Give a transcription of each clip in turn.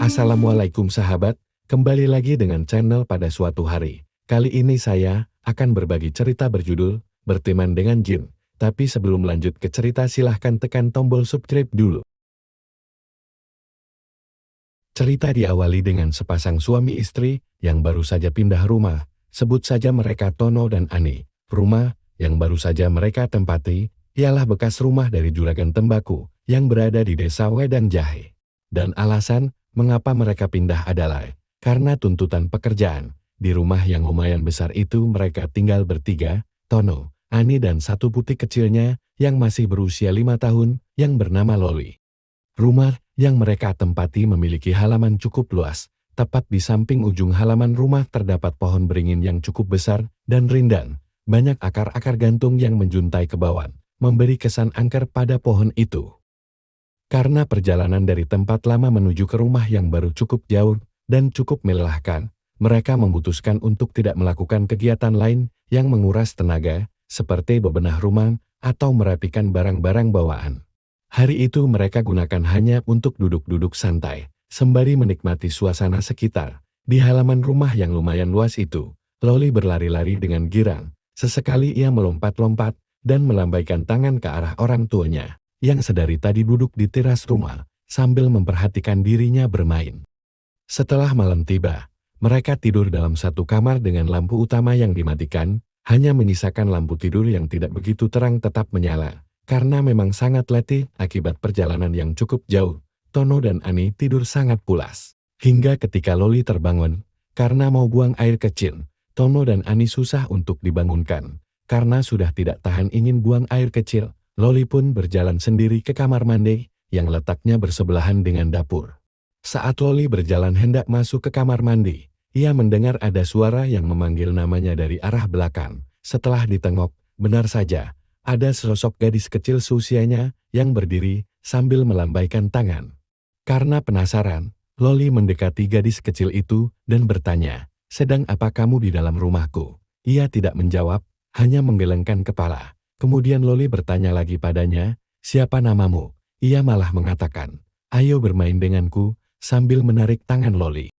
Assalamualaikum sahabat, kembali lagi dengan channel pada suatu hari. Kali ini saya akan berbagi cerita berjudul Berteman dengan Jin. Tapi sebelum lanjut ke cerita silahkan tekan tombol subscribe dulu. Cerita diawali dengan sepasang suami istri yang baru saja pindah rumah. Sebut saja mereka Tono dan Ani. Rumah yang baru saja mereka tempati ialah bekas rumah dari juragan Tembaku yang berada di desa Wedang Jahe. Dan alasan mengapa mereka pindah adalah karena tuntutan pekerjaan. Di rumah yang lumayan besar itu mereka tinggal bertiga, Tono, Ani dan satu putri kecilnya yang masih berusia 5 tahun yang bernama Loli. Rumah yang mereka tempati memiliki halaman cukup luas. Tepat di samping ujung halaman rumah terdapat pohon beringin yang cukup besar dan rindang. Banyak akar-akar gantung yang menjuntai ke bawah, memberi kesan angker pada pohon itu. Karena perjalanan dari tempat lama menuju ke rumah yang baru cukup jauh dan cukup melelahkan, mereka memutuskan untuk tidak melakukan kegiatan lain yang menguras tenaga, seperti bebenah rumah atau merapikan barang-barang bawaan. Hari itu mereka gunakan hanya untuk duduk-duduk santai, sembari menikmati suasana sekitar. Di halaman rumah yang lumayan luas itu, Loli berlari-lari dengan girang. Sesekali ia melompat-lompat dan melambaikan tangan ke arah orang tuanya, yang sedari tadi duduk di teras rumah, sambil memperhatikan dirinya bermain. Setelah malam tiba, mereka tidur dalam satu kamar dengan lampu utama yang dimatikan, hanya menyisakan lampu tidur yang tidak begitu terang tetap menyala. Karena memang sangat letih akibat perjalanan yang cukup jauh, Tono dan Ani tidur sangat pulas. Hingga ketika Loli terbangun, karena mau buang air kecil, Tono dan Ani susah untuk dibangunkan. Karena sudah tidak tahan ingin buang air kecil, Loli pun berjalan sendiri ke kamar mandi, yang letaknya bersebelahan dengan dapur. Saat Loli berjalan hendak masuk ke kamar mandi, ia mendengar ada suara yang memanggil namanya dari arah belakang. Setelah ditengok, benar saja, ada sosok gadis kecil seusianya yang berdiri sambil melambaikan tangan. Karena penasaran, Loli mendekati gadis kecil itu dan bertanya, "Sedang apa kamu di dalam rumahku?" Ia tidak menjawab, hanya menggelengkan kepala. Kemudian Loli bertanya lagi padanya, "Siapa namamu?" Ia malah mengatakan, "Ayo bermain denganku," sambil menarik tangan Loli.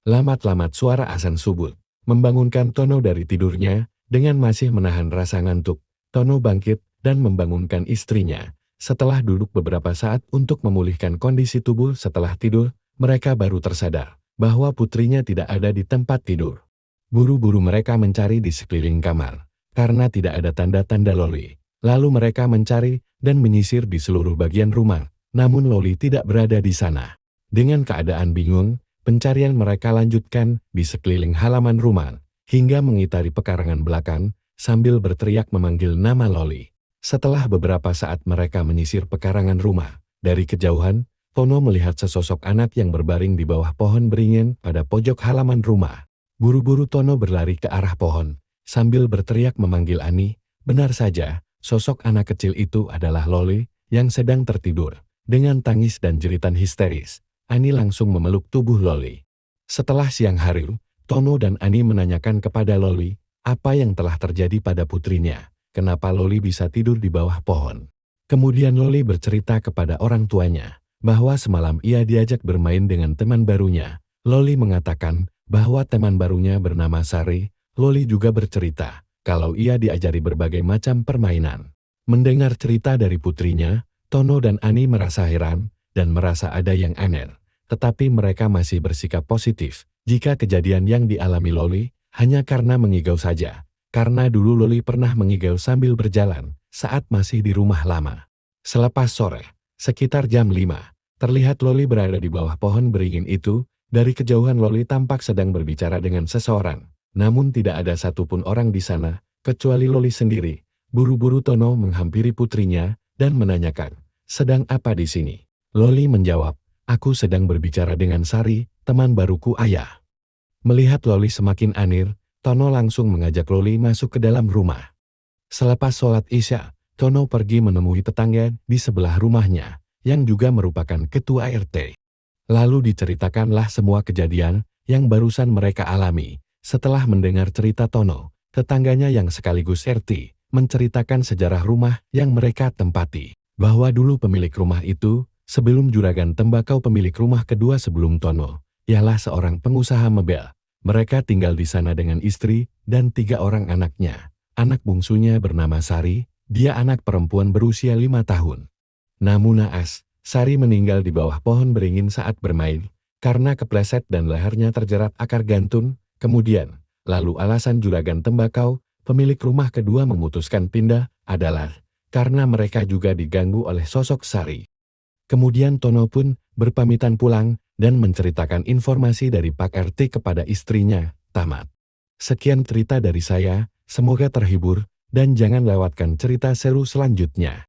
Lamat-lamat suara azan subuh membangunkan Tono dari tidurnya. Dengan masih menahan rasa ngantuk, Tono bangkit dan membangunkan istrinya. Setelah duduk beberapa saat untuk memulihkan kondisi tubuh setelah tidur, mereka baru tersadar bahwa putrinya tidak ada di tempat tidur. Buru-buru mereka mencari di sekeliling kamar, karena tidak ada tanda-tanda Loli. Lalu mereka mencari dan menyisir di seluruh bagian rumah, namun Loli tidak berada di sana. Dengan keadaan bingung, pencarian mereka lanjutkan di sekeliling halaman rumah, hingga mengitari pekarangan belakang, sambil berteriak memanggil nama Loli. Setelah beberapa saat mereka menyisir pekarangan rumah, dari kejauhan, Tono melihat sesosok anak yang berbaring di bawah pohon beringin pada pojok halaman rumah. Buru-buru Tono berlari ke arah pohon, sambil berteriak memanggil Ani. Benar saja, sosok anak kecil itu adalah Loli, yang sedang tertidur. Dengan tangis dan jeritan histeris, Ani langsung memeluk tubuh Loli. Setelah siang hari, Tono dan Ani menanyakan kepada Loli, apa yang telah terjadi pada putrinya, kenapa Loli bisa tidur di bawah pohon. Kemudian Loli bercerita kepada orang tuanya, bahwa semalam ia diajak bermain dengan teman barunya. Loli mengatakan bahwa teman barunya bernama Sari. Loli juga bercerita, kalau ia diajari berbagai macam permainan. Mendengar cerita dari putrinya, Tono dan Ani merasa heran, dan merasa ada yang aneh. Tetapi mereka masih bersikap positif. Jika kejadian yang dialami Loli hanya karena mengigau saja, karena dulu Loli pernah mengigau sambil berjalan saat masih di rumah lama. Selepas sore, sekitar jam 5, terlihat Loli berada di bawah pohon beringin itu. Dari kejauhan Loli tampak sedang berbicara dengan seseorang, namun tidak ada satupun orang di sana, kecuali Loli sendiri. Buru-buru Tono menghampiri putrinya dan menanyakan, "Sedang apa di sini?" Loli menjawab, "Aku sedang berbicara dengan Sari, teman baruku ayah." Melihat Loli semakin aneh, Tono langsung mengajak Loli masuk ke dalam rumah. Selepas sholat Isya, Tono pergi menemui tetangga di sebelah rumahnya, yang juga merupakan ketua RT. Lalu diceritakanlah semua kejadian yang barusan mereka alami. Setelah mendengar cerita Tono, tetangganya yang sekaligus RT, menceritakan sejarah rumah yang mereka tempati. Bahwa dulu pemilik rumah itu Sebelum Juragan Tembakau pemilik rumah kedua sebelum Tono, ialah seorang pengusaha mebel. Mereka tinggal di sana dengan istri dan 3 orang anaknya. Anak bungsunya bernama Sari, dia anak perempuan berusia 5 tahun. Namun naas, Sari meninggal di bawah pohon beringin saat bermain, karena kepleset dan lehernya terjerat akar gantun. Kemudian, lalu alasan Juragan Tembakau, pemilik rumah kedua memutuskan pindah, adalah karena mereka juga diganggu oleh sosok Sari. Kemudian Tono pun berpamitan pulang dan menceritakan informasi dari Pak RT kepada istrinya. Tamat. Sekian cerita dari saya, semoga terhibur, dan jangan lewatkan cerita seru selanjutnya.